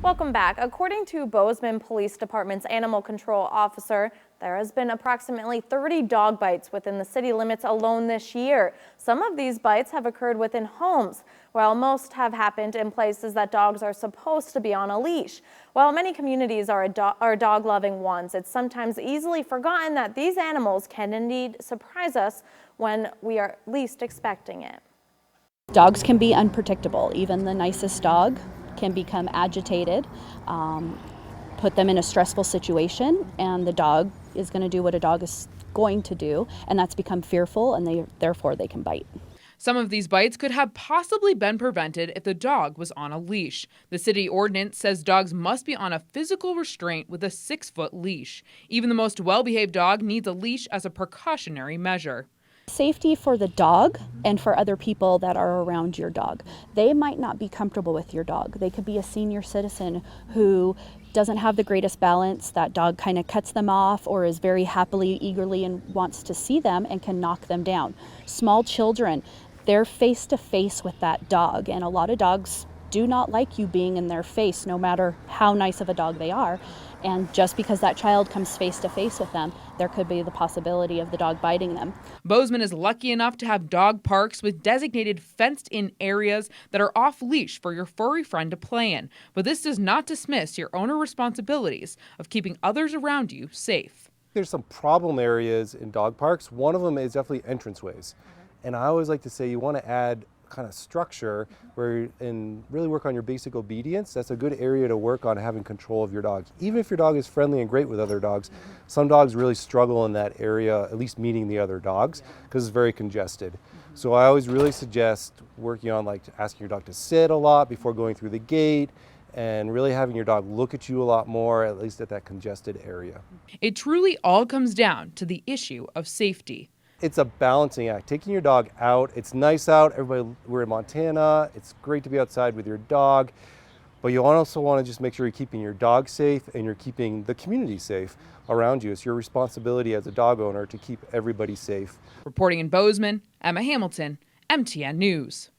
Welcome back. According to Bozeman Police Department's animal control officer, there has been approximately 30 dog bites within the city limits alone this year. Some of these bites have occurred within homes, while most have happened in places that dogs are supposed to be on a leash. While many communities are dog-loving ones, it's sometimes easily forgotten that these animals can indeed surprise us when we are least expecting it. Dogs can be unpredictable. Even the nicest dog can become agitated, put them in a stressful situation, and the dog is going to do what a dog is going to do, and that's become fearful, and therefore they can bite. Some of these bites could have possibly been prevented if the dog was on a leash. The city ordinance says dogs must be on a physical restraint with a 6-foot leash. Even the most well-behaved dog needs a leash as a precautionary measure. Safety for the dog and for other people that are around your dog. They might not be comfortable with your dog. They could be a senior citizen who doesn't have the greatest balance. That dog kind of cuts them off or is very happily, eagerly and wants to see them and can knock them down. Small children, they're face to face with that dog, and a lot of dogs do not like you being in their face, no matter how nice of a dog they are. And just because that child comes face to face with them, there could be the possibility of the dog biting them. Bozeman is lucky enough to have dog parks with designated fenced-in areas that are off-leash for your furry friend to play in. But this does not dismiss your owner responsibilities of keeping others around you safe. There's some problem areas in dog parks. One of them is definitely entranceways. And I always like to say you want to add kind of structure and really work on your basic obedience. That's a good area to work on having control of your dog. Even if your dog is friendly and great with other dogs, some dogs really struggle in that area, at least meeting the other dogs, because it's very congested. So I always really suggest working on asking your dog to sit a lot before going through the gate, and really having your dog look at you a lot more, at least at that congested area. It truly all comes down to the issue of safety. It's a balancing act. Taking your dog out, it's nice out. We're in Montana. It's great to be outside with your dog, but you also want to just make sure you're keeping your dog safe and you're keeping the community safe around you. It's your responsibility as a dog owner to keep everybody safe. Reporting in Bozeman, Emma Hamilton, MTN News.